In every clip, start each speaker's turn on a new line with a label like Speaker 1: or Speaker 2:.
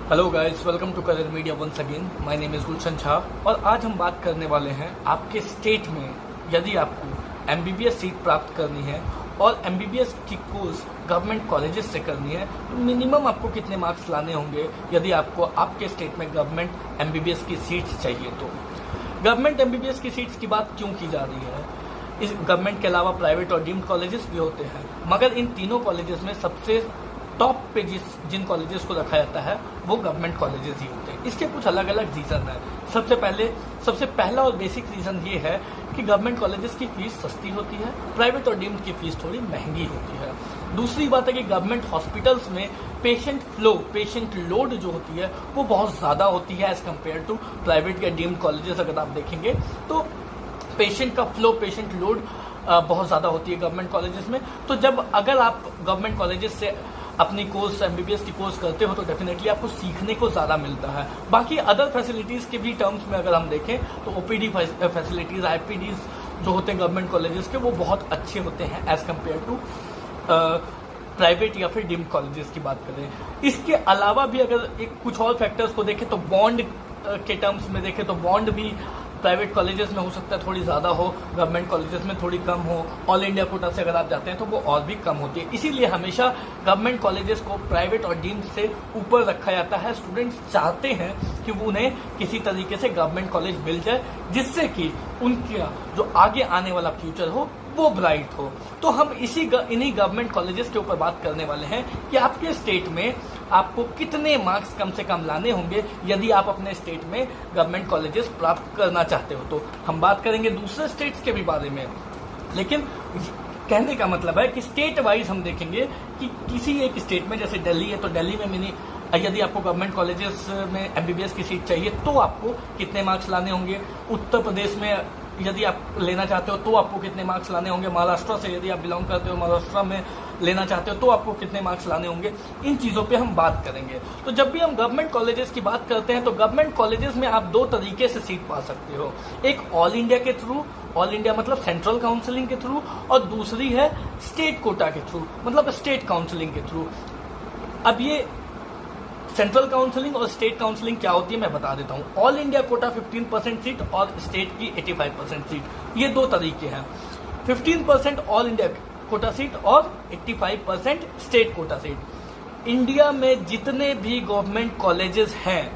Speaker 1: Hello guys, welcome to career media once again. My name is Gulshan Jha और आज हम बात करने वाले हैं आपके स्टेट में यदि आपको एमबीबीएस सीट प्राप्त करनी है और एमबीबीएस की कोर्स गवर्नमेंट कॉलेजेस से करनी है तो मिनिमम आपको कितने मार्क्स लाने होंगे यदि आपको आपके स्टेट में गवर्नमेंट एमबीबीएस की सीट्स चाहिए। तो गवर्नमेंट एमबीबीएस की सीट्स की बात क्यों की जा रही है? इस गवर्नमेंट के अलावा प्राइवेट और डीम्ड कॉलेजेस भी होते हैं, मगर इन तीनों कॉलेजेस में सबसे टॉप पे जिन कॉलेजेस को रखा जाता है वो गवर्नमेंट कॉलेजेस ही होते हैं। इसके कुछ अलग अलग रीज़न है। सबसे पहला और बेसिक रीज़न ये है कि गवर्नमेंट कॉलेजेस की फीस सस्ती होती है, प्राइवेट और डीम्ड की फीस थोड़ी महंगी होती है। दूसरी बात है कि गवर्नमेंट हॉस्पिटल्स में पेशेंट लोड जो होती है वो बहुत ज़्यादा होती है एज कम्पेयर टू प्राइवेट या डीम्ड कॉलेजेस। अगर आप देखेंगे तो पेशेंट लोड बहुत ज़्यादा होती है गवर्नमेंट कॉलेजेस में। तो अगर आप गवर्नमेंट कॉलेजेस से अपनी कोर्स एमबीबीएस की कोर्स करते हो तो डेफिनेटली आपको सीखने को ज़्यादा मिलता है। बाकी अदर फैसिलिटीज़ के भी टर्म्स में अगर हम देखें तो ओपीडी फैसिलिटीज़, आईपीडीज जो होते हैं गवर्नमेंट कॉलेजेस के वो बहुत अच्छे होते हैं एज कम्पेयर टू प्राइवेट या फिर डीम्ड कॉलेजेस की बात करें। इसके अलावा भी अगर कुछ और फैक्टर्स को देखें तो बॉन्ड के टर्म्स में देखें तो बॉन्ड भी प्राइवेट कॉलेजेस में हो सकता है थोड़ी ज़्यादा हो, गवर्नमेंट कॉलेजेस में थोड़ी कम हो। ऑल इंडिया कोटा से अगर आप जाते हैं तो वो और भी कम होती है। इसीलिए हमेशा गवर्नमेंट कॉलेजेस को प्राइवेट और डीम्ड से ऊपर रखा जाता है। स्टूडेंट्स चाहते हैं कि उन्हें किसी तरीके से गवर्नमेंट कॉलेज मिल जाए जिससे कि उनका जो आगे आने वाला फ्यूचर हो वो ब्राइट हो। तो हम इन्हीं गवर्नमेंट कॉलेजेस के ऊपर बात करने वाले हैं कि आपके स्टेट में आपको कितने मार्क्स कम से कम लाने होंगे यदि आप अपने स्टेट में गवर्नमेंट कॉलेजेस प्राप्त करना चाहते हो। तो हम बात करेंगे दूसरे स्टेट्स के भी बारे में, लेकिन कहने का मतलब है कि स्टेट वाइज हम देखेंगे कि किसी एक स्टेट में, जैसे दिल्ली है तो दिल्ली में यदि आपको गवर्नमेंट कॉलेजेस में एमबीबीएस की सीट चाहिए तो आपको कितने मार्क्स लाने होंगे। उत्तर प्रदेश में यदि आप लेना चाहते हो तो आपको कितने मार्क्स लाने होंगे। महाराष्ट्र से यदि आप बिलोंग करते हो, महाराष्ट्र में लेना चाहते हो तो आपको कितने मार्क्स लाने होंगे। इन चीज़ों पे हम बात करेंगे। तो जब भी हम गवर्नमेंट कॉलेजेस की बात करते हैं तो गवर्नमेंट कॉलेजेस में आप दो तरीके से सीट पा सकते हो। एक ऑल इंडिया के थ्रू, ऑल इंडिया मतलब सेंट्रल काउंसिलिंग के थ्रू, और दूसरी है स्टेट कोटा के थ्रू मतलब स्टेट काउंसिलिंग के थ्रू। अब ये सेंट्रल काउंसिलिंग और स्टेट काउंसिलिंग क्या होती है मैं बता देता हूँ। ऑल इंडिया कोटा 15% सीट और स्टेट की 85% सीट, ये दो तरीके हैं। 15% ऑल इंडिया कोटा सीट और 85% स्टेट कोटा सीट। इंडिया में जितने भी गवर्नमेंट कॉलेजेस हैं,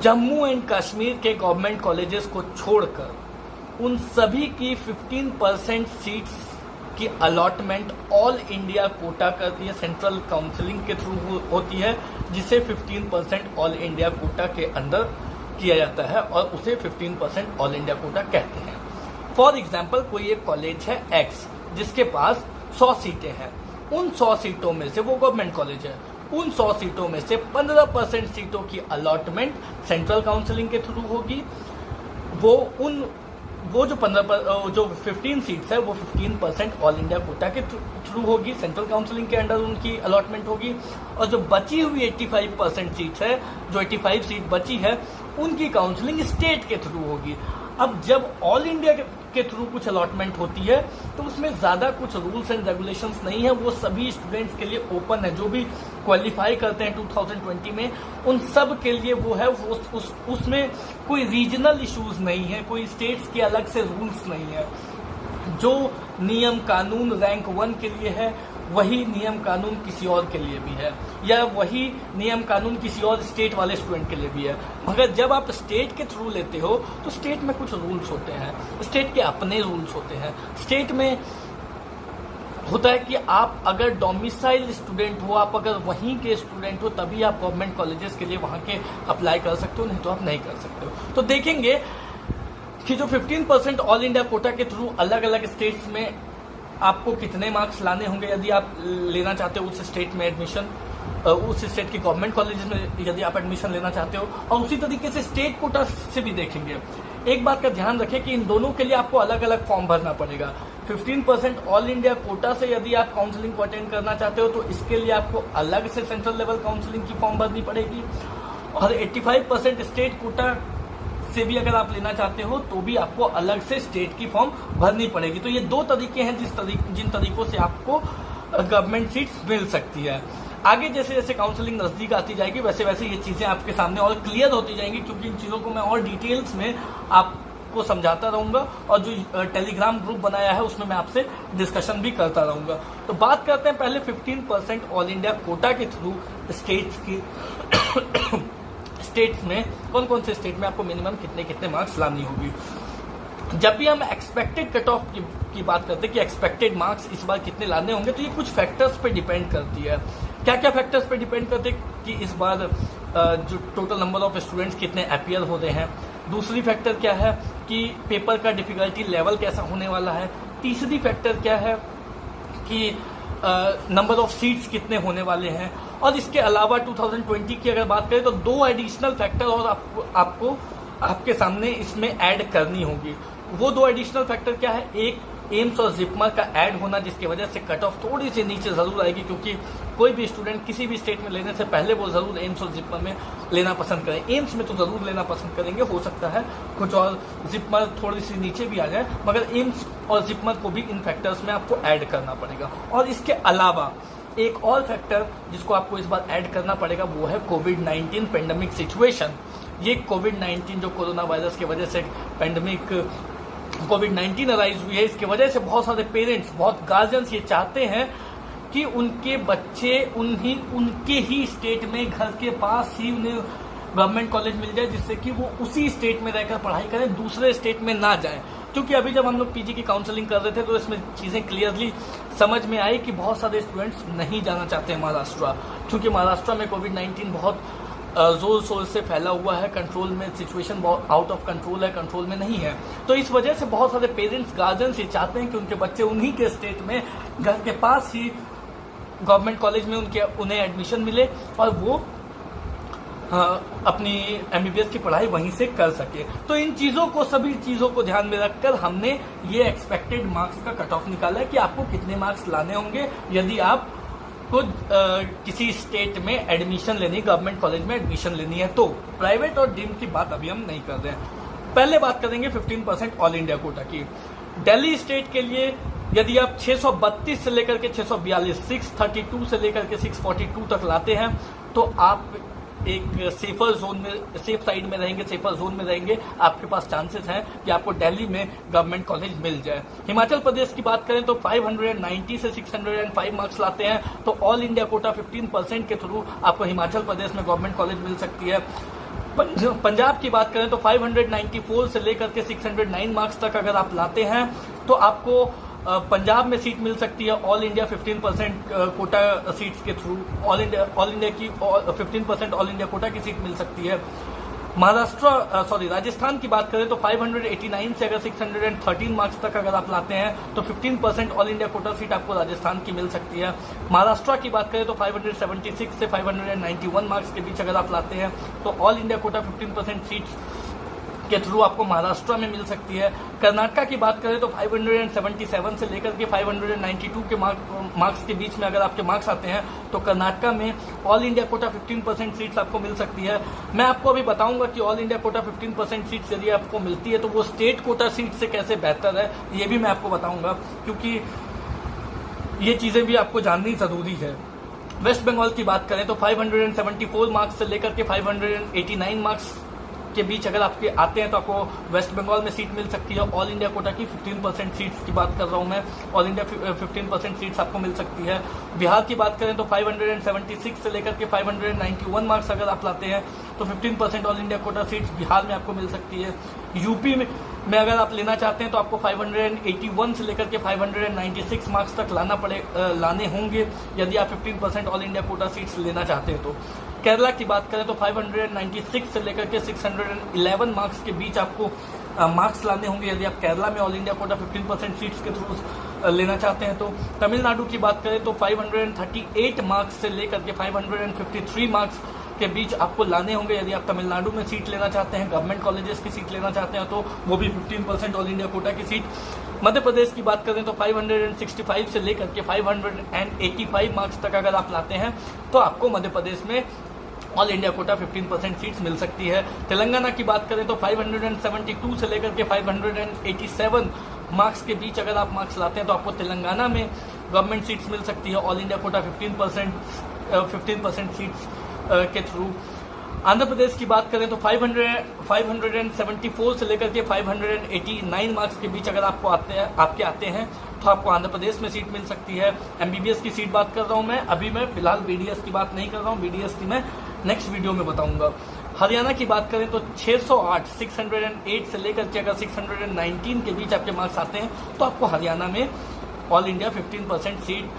Speaker 1: जम्मू एंड कश्मीर के गवर्नमेंट कॉलेजेस को छोड़कर उन सभी की 15% सीट्स की अलॉटमेंट ऑल इंडिया कोटा करती है, सेंट्रल काउंसिलिंग के थ्रू होती है, जिसे 15% ऑल इंडिया कोटा के अंदर किया जाता है और उसे 15% ऑल इंडिया कोटा कहते हैं। फॉर एग्जाम्पल कोई एक कॉलेज है एक्स जिसके पास 100 सीटें हैं। उन 100 सीटों में से, वो गवर्नमेंट कॉलेज है, उन 100 सीटों में से 15% सीटों की अलॉटमेंट सेंट्रल काउंसिलिंग के थ्रू होगी। वो जो 15 सीट्स है वो 15% ऑल इंडिया कोटा के थ्रू होगी, सेंट्रल काउंसिलिंग के अंडर उनकी अलॉटमेंट होगी। और जो बची हुई 85% सीट्स है, जो 85 सीट बची है, उनकी काउंसिलिंग स्टेट के थ्रू होगी। अब जब ऑल इंडिया के थ्रू कुछ अलॉटमेंट होती है तो उसमें ज़्यादा कुछ रूल्स एंड रेगुलेशंस नहीं है, वो सभी स्टूडेंट्स के लिए ओपन है। जो भी क्वालिफाई करते हैं 2020 में उन सब के लिए वो है। उसमें कोई रीजनल इश्यूज नहीं है, कोई स्टेट्स के अलग से रूल्स नहीं है। जो नियम कानून रैंक 1 के लिए है वही नियम कानून किसी और के लिए भी है, या वही नियम कानून किसी और स्टेट वाले स्टूडेंट के लिए भी है। मगर जब आप स्टेट के थ्रू लेते हो तो स्टेट में कुछ रूल्स होते हैं, स्टेट के अपने रूल्स होते हैं। स्टेट में होता है कि आप अगर डोमिसाइल स्टूडेंट हो, आप अगर वहीं के स्टूडेंट हो, तभी आप गवर्नमेंट कॉलेजेस के लिए वहाँ के अप्लाई कर सकते हो, नहीं तो आप नहीं कर सकते हो। तो देखेंगे कि जो 15% ऑल इंडिया कोटा के थ्रू अलग अलग स्टेट्स में आपको कितने मार्क्स लाने होंगे यदि आप लेना चाहते हो उस स्टेट में एडमिशन, उस स्टेट के गवर्नमेंट कॉलेज में यदि आप एडमिशन लेना चाहते हो। और उसी तरीके से स्टेट कोटा से भी देखेंगे। एक बात का ध्यान रखें कि इन दोनों के लिए आपको अलग अलग फॉर्म भरना पड़ेगा। 15% ऑल इंडिया कोटा से यदि आप काउंसलिंग को अटेंड करना चाहते हो तो इसके लिए आपको अलग से सेंट्रल लेवल काउंसलिंग की फॉर्म भरनी पड़ेगी। और 85% स्टेट कोटा से भी अगर आप लेना चाहते हो तो भी आपको अलग से स्टेट की फॉर्म भरनी पड़ेगी। तो ये दो तरीके हैं जिन तरीकों से आपको गवर्नमेंट सीट्स मिल सकती है। आगे जैसे जैसे काउंसलिंग नजदीक आती जाएगी वैसे वैसे ये चीजें आपके सामने और क्लियर होती जाएंगी, क्योंकि इन चीजों को मैं और डिटेल्स में आपको समझाता रहूंगा और जो टेलीग्राम ग्रुप बनाया है उसमें मैं आपसे डिस्कशन भी करता रहूंगा। तो बात करते हैं पहले 15% ऑल इंडिया कोटा के थ्रू स्टेट्स की स्टेट्स में कौन कौन से स्टेट में आपको मिनिमम कितने कितने मार्क्स लानी होगी। जब भी हम एक्सपेक्टेड कट ऑफ की बात करते हैं कि एक्सपेक्टेड मार्क्स इस बार कितने लाने होंगे, तो ये कुछ फैक्टर्स पे डिपेंड करती है। क्या क्या फैक्टर्स पे डिपेंड करते हैं कि इस बार जो टोटल नंबर ऑफ स्टूडेंट्स कितने अपीयर हो रहे हैं। दूसरी फैक्टर क्या है कि पेपर का डिफिकल्टी लेवल कैसा होने वाला है। तीसरी फैक्टर क्या है कि नंबर ऑफ सीट्स कितने होने वाले हैं। और इसके अलावा 2020 की अगर बात करें तो 2 एडिशनल फैक्टर और आपको आपके सामने इसमें ऐड करनी होगी। वो 2 एडिशनल फैक्टर क्या है, एक एम्स और जिपमर का ऐड होना, जिसकी वजह से कट ऑफ थोड़ी सी नीचे जरूर आएगी, क्योंकि कोई भी स्टूडेंट किसी भी स्टेट में लेने से पहले वो जरूर एम्स और जिपमर में लेना पसंद करें। एम्स में तो जरूर लेना पसंद करेंगे, हो सकता है कुछ और जिपमर थोड़ी सी नीचे भी आ जाए, मगर एम्स और जिपमर को भी इन फैक्टर्स में आपको ऐड करना पड़ेगा। और इसके अलावा एक और फैक्टर जिसको आपको इस बार ऐड करना पड़ेगा वो है कोविड-19 पेंडेमिक सिचुएशन। ये कोविड-19 जो कोरोना वायरस की वजह से पेंडेमिक कोविड-19 अराइज हुई है, इसकी वजह से बहुत सारे पेरेंट्स, बहुत गार्जियंस ये चाहते हैं कि उनके बच्चे उनके ही स्टेट में घर के पास ही उन्हें गवर्नमेंट कॉलेज मिल जाए, जिससे कि वो उसी स्टेट में रहकर पढ़ाई करें, दूसरे स्टेट में ना जाएं। क्योंकि अभी जब हम लोग पीजी की काउंसलिंग कर रहे थे तो इसमें चीजें क्लियरली समझ में आई कि बहुत सारे स्टूडेंट्स नहीं जाना चाहते हैं महाराष्ट्र, क्योंकि महाराष्ट्र में कोविड-19 बहुत जोर शोर से फैला हुआ है, कंट्रोल में सिचुएशन बहुत आउट ऑफ कंट्रोल है, कंट्रोल में नहीं है। तो इस वजह से बहुत सारे पेरेंट्स गार्जियंस ये चाहते हैं कि उनके बच्चे उन्हीं के स्टेट में घर के पास ही गवर्नमेंट कॉलेज में उन्हें एडमिशन मिले और वो अपनी एमबीबीएस की पढ़ाई वहीं से कर सके। तो इन चीजों को, सभी चीजों को ध्यान में रखकर हमने ये एक्सपेक्टेड मार्क्स का कट ऑफ निकाला है कि आपको कितने मार्क्स लाने होंगे यदि आप खुद किसी स्टेट में एडमिशन लेनी, गवर्नमेंट कॉलेज में एडमिशन लेनी है। तो प्राइवेट और डीम्ड की बात अभी हम नहीं कर रहे हैं। पहले बात करेंगे 15% ऑल इंडिया कोटा की। दिल्ली स्टेट के लिए यदि आप 632 से लेकर के 642, 632 से लेकर के 642 तक लाते हैं तो आप एक सेफर जोन में, सेफ साइड में रहेंगे, सेफर जोन में रहेंगे। आपके पास चांसेस हैं कि आपको दिल्ली में गवर्नमेंट कॉलेज मिल जाए। हिमाचल प्रदेश की बात करें तो 590 से 605 मार्क्स लाते हैं तो ऑल इंडिया कोटा 15% के थ्रू आपको हिमाचल प्रदेश में गवर्नमेंट कॉलेज मिल सकती है। पंजाब की बात करें तो 594 से लेकर के 609 मार्क्स तक अगर आप लाते हैं तो आपको पंजाब में सीट मिल सकती है ऑल इंडिया 15% कोटा सीट्स के थ्रू। ऑल इंडिया की 15% ऑल इंडिया कोटा की सीट मिल सकती है। राजस्थान की बात करें तो 589 से अगर 613 मार्क्स तक अगर आप लाते हैं तो 15% ऑल इंडिया कोटा सीट आपको राजस्थान की मिल सकती है। महाराष्ट्र की बात करें तो 576 से 591 मार्क्स के बीच अगर आप लाते हैं तो ऑल इंडिया कोटा 15% सीट्स के थ्रू आपको महाराष्ट्र में मिल सकती है। कर्नाटक की बात करें तो 577 से लेकर के 592 के मार्क्स के बीच में अगर आपके मार्क्स आते हैं तो कर्नाटक में ऑल इंडिया कोटा 15% सीट्स आपको मिल सकती है। मैं आपको अभी बताऊंगा कि ऑल इंडिया कोटा 15% सीट्स यदि आपको मिलती है तो वो स्टेट कोटा सीट से कैसे बेहतर है, ये भी मैं आपको बताऊंगा, क्योंकि ये चीजें भी आपको जाननी जरूरी है। वेस्ट बंगाल की बात करें तो 574 मार्क्स से लेकर के 589 मार्क्स के बीच अगर आपके आते हैं तो आपको वेस्ट बंगाल में सीट मिल सकती है। ऑल इंडिया कोटा की 15% सीट्स की बात कर रहा हूं मैं, ऑल इंडिया 15% सीट्स आपको मिल सकती है। बिहार की बात करें तो 576 से लेकर के 591 मार्क्स अगर आप लाते हैं तो 15% all India quota seats Bihar में आपको मिल सकती है। यूपी में अगर आप लेना चाहते हैं तो आपको 581 से लेकर के 596 मार्क्स तक लाने होंगे यदि आप 15% ऑल इंडिया कोटा सीट्स लेना चाहते हैं तो। केरला की बात करें तो 596 से लेकर के 611 मार्क्स के बीच आपको मार्क्स लाने होंगे यदि आप केरला में ऑल इंडिया कोटा 15% सीट्स के थ्रू लेना चाहते हैं तो। तमिलनाडु की बात करें तो 538 मार्क्स से लेकर के 553 मार्क्स के बीच आपको लाने होंगे यदि आप तमिलनाडु में सीट लेना चाहते हैं, गवर्नमेंट कॉलेजेस की सीट लेना चाहते हैं तो वो भी 15% ऑल इंडिया कोटा की सीट। मध्य प्रदेश की बात करें तो 565 से लेकर के 585 मार्क्स तक अगर आप लाते हैं तो आपको मध्य प्रदेश में ऑल इंडिया कोटा 15% सीट्स मिल सकती है। तेलंगाना की बात करें तो 572 से लेकर के 587 मार्क्स के बीच अगर आप मार्क्स लाते हैं तो आपको तेलंगाना में गवर्नमेंट सीट्स मिल सकती है ऑल इंडिया कोटा 15%। 15% सीट्स के थ्रू। आंध्र प्रदेश की बात करें तो 574 से लेकर के 589 मार्क्स के बीच अगर आपको आपके आते हैं तो आपको आंध्र प्रदेश में सीट मिल सकती है। एमबीबीएस की सीट बात कर रहा हूं मैं, अभी मैं फिलहाल बीडीएस की बात नहीं कर रहा हूं, बीडीएस की मैं नेक्स्ट वीडियो में बताऊंगा। हरियाणा की बात करें तो 608 से लेकर के अगर 619 के बीच आपके मार्क्स आते हैं तो आपको हरियाणा में ऑल इंडिया 15% सीट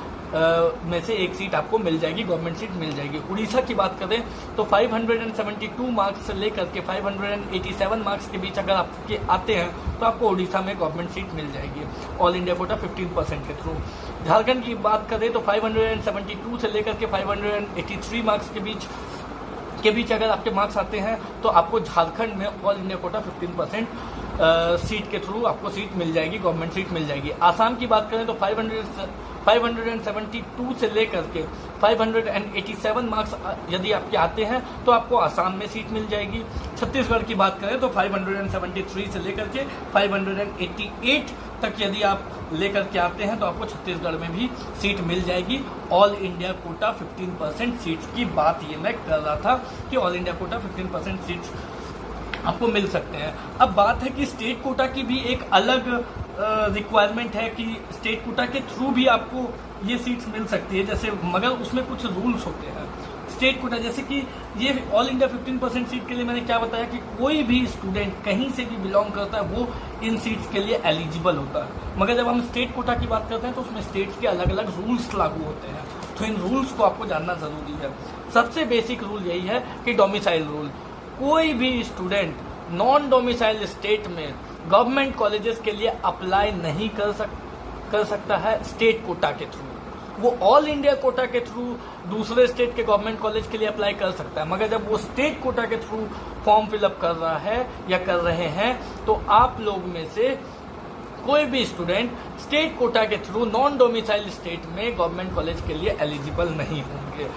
Speaker 1: में से एक सीट आपको मिल जाएगी, गवर्नमेंट सीट मिल जाएगी। उड़ीसा की बात करें तो 572 मार्क्स से लेकर के 587 मार्क्स के बीच अगर आपके आते हैं तो आपको उड़ीसा में गवर्नमेंट सीट मिल जाएगी ऑल इंडिया कोटा 15% के थ्रू। झारखंड की बात करें तो 572 से लेकर के 583 मार्क्स के बीच अगर आपके मार्क्स आते हैं तो आपको झारखंड में ऑल इंडिया कोटा 15% सीट के थ्रू आपको सीट मिल जाएगी, गवर्नमेंट सीट मिल जाएगी। आसाम की बात करें तो 572 से लेकर के 587 मार्क्स यदि आपके आते हैं तो आपको आसाम में सीट मिल जाएगी। छत्तीसगढ़ की बात करें तो 573 से लेकर के 588 तक यदि आप लेकर के आते हैं तो आपको छत्तीसगढ़ में भी सीट मिल जाएगी। ऑल इंडिया कोटा 15% सीट्स की बात ये मैं कर रहा था कि ऑल इंडिया कोटा 15% सीट्स आपको मिल सकते हैं। अब बात है कि स्टेट कोटा की भी एक अलग रिक्वायरमेंट है कि स्टेट कोटा के थ्रू भी आपको ये सीट्स मिल सकती है, जैसे मगर उसमें कुछ रूल्स होते हैं। स्टेट कोटा जैसे कि ये ऑल इंडिया 15% सीट के लिए मैंने क्या बताया कि कोई भी स्टूडेंट कहीं से भी बिलोंग करता है वो इन सीट्स के लिए एलिजिबल होता है, मगर जब हम स्टेट कोटा की बात करते हैं तो उसमें स्टेट्स के अलग अलग रूल्स लागू होते हैं, तो इन रूल्स को आपको जानना जरूरी है। सबसे बेसिक रूल यही है कि डोमिसाइल रूल, कोई भी स्टूडेंट नॉन डोमिसाइल स्टेट में गवर्नमेंट कॉलेजेस के लिए अप्लाई नहीं कर सकता है स्टेट कोटा के थ्रू। वो ऑल इंडिया कोटा के थ्रू दूसरे स्टेट के गवर्नमेंट कॉलेज के लिए अप्लाई कर सकता है, मगर जब वो स्टेट कोटा के थ्रू फॉर्म फिलअप कर रहा है या कर रहे हैं तो आप लोग में से कोई भी स्टूडेंट स्टेट कोटा के थ्रू नॉन डोमिसाइल स्टेट में गवर्नमेंट कॉलेज के लिए एलिजिबल नहीं होंगे।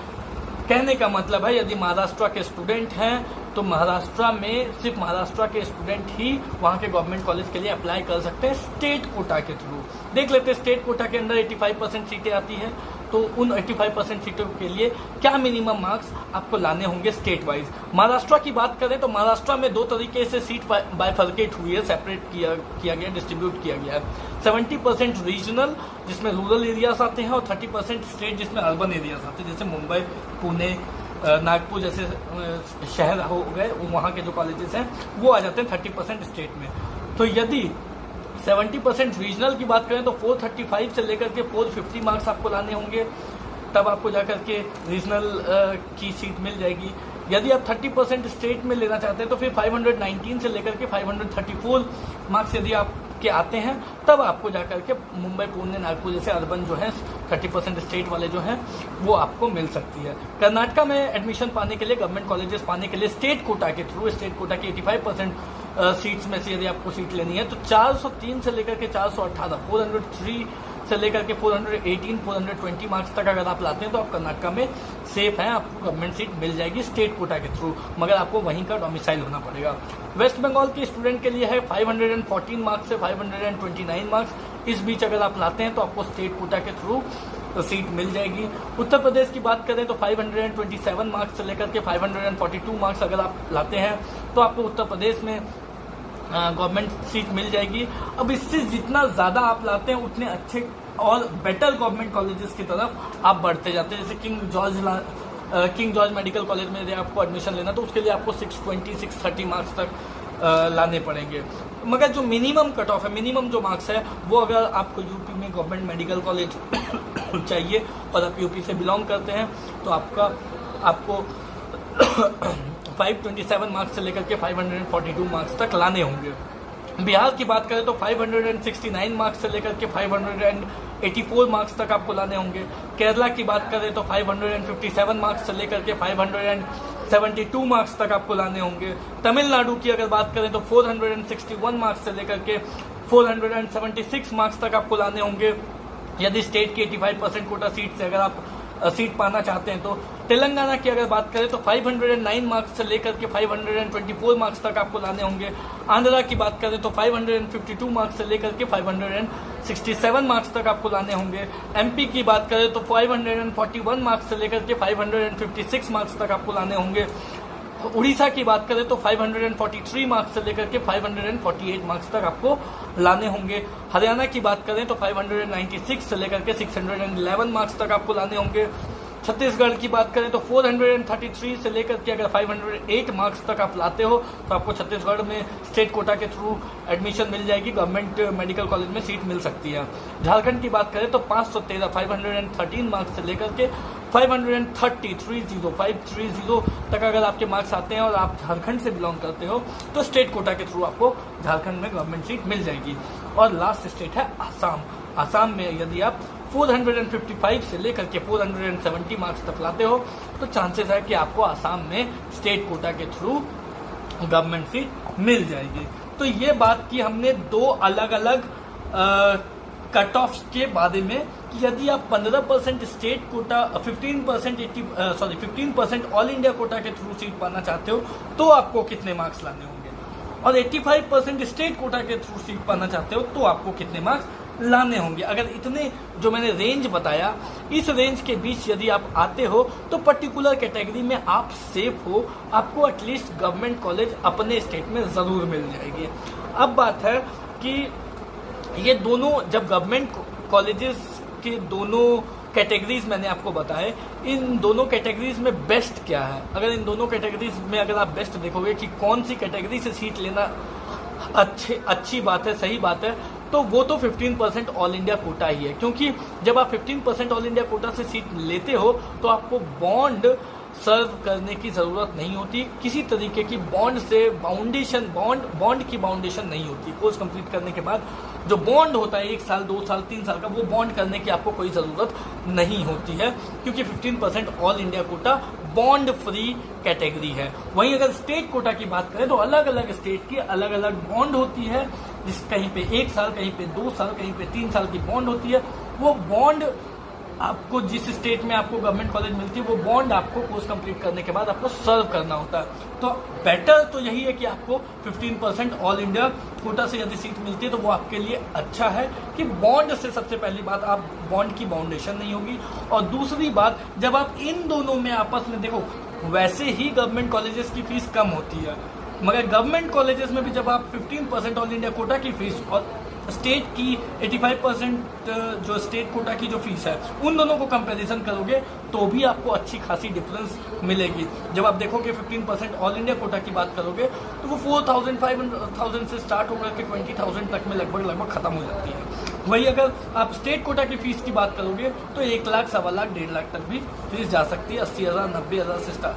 Speaker 1: कहने का मतलब है यदि महाराष्ट्र के स्टूडेंट हैं तो महाराष्ट्र में सिर्फ महाराष्ट्र के स्टूडेंट ही वहां के गवर्नमेंट कॉलेज के लिए अप्लाई कर सकते हैं स्टेट कोटा के थ्रू। देख लेते हैं स्टेट कोटा के अंदर 85% सीटें आती हैं, तो उन 85% सीटों के लिए क्या मिनिमम मार्क्स आपको लाने होंगे स्टेट वाइज। महाराष्ट्र की बात करें तो महाराष्ट्र में दो तरीके से सीट बाइफर्केट हुई है, सेपरेट किया गया, डिस्ट्रीब्यूट किया गया है। 70% रीजनल जिसमें रूरल एरियाज आते हैं और 30% स्टेट जिसमें अर्बन एरियाज आते हैं, जैसे मुंबई, पुणे, नागपुर जैसे शहर हो गए, वहाँ के जो कॉलेजेस हैं वो आ जाते हैं 30% स्टेट में। तो यदि 70% रीजनल की बात करें तो 435 से लेकर के 450 मार्क्स आपको लाने होंगे, तब आपको जाकर के रीजनल की सीट मिल जाएगी। यदि आप 30% स्टेट में लेना चाहते हैं तो फिर 519 से लेकर के 534 मार्क्स यदि आपके आते हैं तब आपको जाकर के मुंबई, पुणे, नागपुर जैसे अर्बन जो है 30% स्टेट वाले जो हैं वो आपको मिल सकती है। कर्नाटका में एडमिशन पाने के लिए, गवर्नमेंट कॉलेजेस पाने के लिए स्टेट कोटा के थ्रू, स्टेट कोटा की 85% सीट्स में से यदि आपको सीट लेनी है तो 403 से लेकर के 418, 403 से लेकर के 418, 420 मार्क्स तक अगर आप लाते हैं तो आप कर्नाटका में सेफ हैं, आपको गवर्नमेंट सीट मिल जाएगी स्टेट कोटा के थ्रू, मगर आपको वहीं का डोमिसाइल होना पड़ेगा। वेस्ट बंगाल के स्टूडेंट के लिए है 514 मार्क्स से 529 मार्क्स, इस बीच अगर आप लाते हैं तो आपको स्टेट कोटा के थ्रू सीट मिल जाएगी। उत्तर प्रदेश की बात करें तो 527 मार्क्स से लेकर के 542 मार्क्स अगर आप लाते हैं तो आपको उत्तर प्रदेश में गवर्नमेंट सीट मिल जाएगी। अब इससे जितना ज़्यादा आप लाते हैं उतने अच्छे और बेटर गवर्नमेंट कॉलेजेस की तरफ आप बढ़ते जाते हैं। जैसे किंग जॉर्ज मेडिकल कॉलेज में यदि आपको एडमिशन लेना तो उसके लिए आपको 620, 630 मार्क्स तक लाने पड़ेंगे, मगर जो मिनिमम कट ऑफ है, मिनिमम जो मार्क्स है वो अगर आपको यूपी में गवर्नमेंट मेडिकल कॉलेज चाहिए और आप यूपी से बिलोंग करते हैं तो आपको 527 मार्क्स से लेकर के 542 मार्क्स तक लाने होंगे। बिहार की बात करें तो 569 मार्क्स से लेकर के 584 मार्क्स तक आपको लाने होंगे। केरला की बात करें तो 557 मार्क्स से लेकर के 572 मार्क्स तक आपको लाने होंगे। तमिलनाडु की अगर बात करें तो 461 मार्क्स से लेकर के 476 मार्क्स तक आपको लाने होंगे। यदि स्टेट की 85% कोटा सीट से अगर आप सीट पाना चाहते हैं तो तेलंगाना की अगर बात करें तो 509 मार्क्स से लेकर के 524 मार्क्स तक आपको लाने होंगे। आंध्रा की बात करें तो 552 मार्क्स से लेकर के 567 मार्क्स तक आपको लाने होंगे। एमपी की बात करें तो 541 मार्क्स से लेकर के 556 मार्क्स तक आपको लाने होंगे। उड़ीसा की बात करें तो 543 मार्क्स से लेकर के 548 मार्क्स तक आपको लाने होंगे। हरियाणा की बात करें तो 596 से लेकर के 611 मार्क्स तक आपको लाने होंगे। छत्तीसगढ़ की बात करें तो 433 से लेकर के अगर 508 मार्क्स तक आप लाते हो तो आपको छत्तीसगढ़ में स्टेट कोटा के थ्रू एडमिशन मिल जाएगी, गवर्नमेंट मेडिकल कॉलेज में सीट मिल सकती है। झारखंड की बात करें तो 513 मार्क्स से लेकर के 530 तक अगर आपके मार्क्स आते हैं और आप झारखंड से बिलोंग करते हो तो स्टेट कोटा के थ्रू आपको झारखंड में गवर्नमेंट सीट मिल जाएगी। और लास्ट स्टेट है आसाम। आसाम में यदि आप 455 से लेकर के 470 मार्क्स तक लाते हो तो चांसेस है कि आपको आसाम में स्टेट कोटा के थ्रू गवर्नमेंट सीट मिल जाएगी। तो ये बात की हमने दो अलग अलग कट ऑफ्स के बारे में कि यदि आप 15% state quota 15% all India quota के थ्रू सीट पाना चाहते हो तो आपको कितने मार्क्स लाने होंगे, और 85% स्टेट कोटा के थ्रू सीट पाना चाहते हो तो आपको कितने मार्क्स लाने होंगे। अगर इतने जो मैंने रेंज बताया इस रेंज के बीच यदि आप आते हो तो पर्टिकुलर कैटेगरी में आप सेफ हो, आपको एटलीस्ट गवर्नमेंट कॉलेज अपने स्टेट में ज़रूर मिल जाएगी। अब बात है कि ये दोनों जब गवर्नमेंट कॉलेजेस के दोनों कैटेगरीज मैंने आपको बताए, इन दोनों कैटेगरीज में बेस्ट क्या है। अगर इन दोनों कैटेगरीज में अगर आप बेस्ट देखोगे कि कौन सी कैटेगरी से सीट लेना अच्छी बात है, सही बात है, तो वो तो 15% ऑल इंडिया कोटा ही है। क्योंकि जब आप 15% ऑल इंडिया कोटा से सीट लेते हो तो आपको बॉन्ड सर्व करने की ज़रूरत नहीं होती, किसी तरीके की बॉन्ड से बाउंडेशन बॉन्ड की बाउंडेशन नहीं होती। कोर्स कंप्लीट करने के बाद जो बॉन्ड होता है 1 साल 2 साल 3 साल का, वो बॉन्ड करने की आपको कोई ज़रूरत नहीं होती है क्योंकि 15% all India quota bond free category है। वहीं अगर स्टेट कोटा की बात करें तो अलग अलग स्टेट की अलग अलग बॉन्ड होती है, जिस कहीं पे 1 साल, कहीं पे 2 साल, कहीं पे 3 साल की बॉन्ड होती है। वो बॉन्ड आपको जिस स्टेट में आपको गवर्नमेंट कॉलेज मिलती है वो बॉन्ड आपको कोर्स कंप्लीट करने के बाद आपको सर्व करना होता है। तो बेटर तो यही है कि आपको 15% ऑल इंडिया कोटा से यदि सीट मिलती है तो वो आपके लिए अच्छा है कि बॉन्ड से सबसे पहली बात आप बॉन्ड की बाउंडेशन नहीं होगी, और दूसरी बात जब आप इन दोनों में आपस में देखो, वैसे ही गवर्नमेंट कॉलेजेस की फीस कम होती है, मगर गवर्नमेंट कॉलेजेस में भी जब आप 15% ऑल इंडिया कोटा की फीस और स्टेट की 85% जो स्टेट कोटा की जो फीस है उन दोनों को कंपैरिजन करोगे तो भी आपको अच्छी खासी डिफरेंस मिलेगी। जब आप देखोगे 15% ऑल इंडिया कोटा की बात करोगे तो वो 4,000-5,000 से स्टार्ट होकर के 20,000 तक में लगभग खत्म हो जाती है। वही अगर आप स्टेट कोटा की फीस की बात करोगे तो 1 लाख, 1.25 लाख, 1.5 लाख तक भी फीस जा सकती है। 80,000, 90,000 से स्टार्ट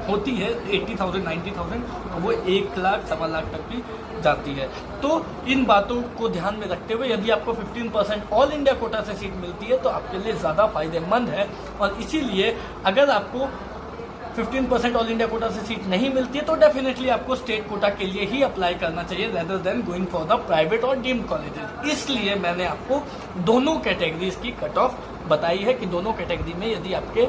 Speaker 1: होती है, 80,000, 90,000, वो 1 लाख, 1.25 लाख तक भी जाती है। तो इन बातों को ध्यान में रखते हुए यदि आपको 15% ऑल इंडिया कोटा से सीट मिलती है तो आपके लिए ज़्यादा फायदेमंद है, और इसीलिए अगर आपको 15% ऑल इंडिया कोटा से सीट नहीं मिलती है तो डेफिनेटली आपको स्टेट कोटा के लिए ही अप्लाई करना चाहिए rather than going for the private और डीम्ड कॉलेजेस। इसलिए मैंने आपको दोनों कैटेगरीज की कट ऑफ बताई है कि दोनों कैटेगरी में यदि आपके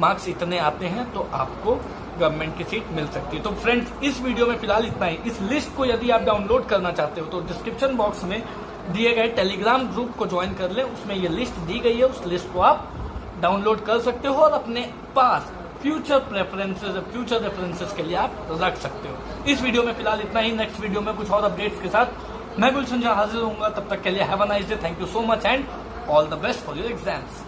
Speaker 1: मार्क्स इतने आते हैं तो आपको गवर्नमेंट की सीट मिल सकती है। तो फ्रेंड्स, इस वीडियो में फिलहाल इतना ही। इस लिस्ट को यदि आप डाउनलोड करना चाहते हो तो डिस्क्रिप्शन बॉक्स में दिए गए टेलीग्राम ग्रुप को ज्वाइन कर लें, उसमें ये लिस्ट दी गई है, उस लिस्ट को आप डाउनलोड कर सकते हो और अपने पास फ्यूचर रेफरेंसेस के लिए आप रख सकते हो। इस वीडियो में फिलहाल इतना ही। नेक्स्ट वीडियो में कुछ और अपडेट्स के साथ मैं गुलशन झा हाजिर होऊंगा। तब तक के लिए have a nice day, thank you so much and all the best for your exams.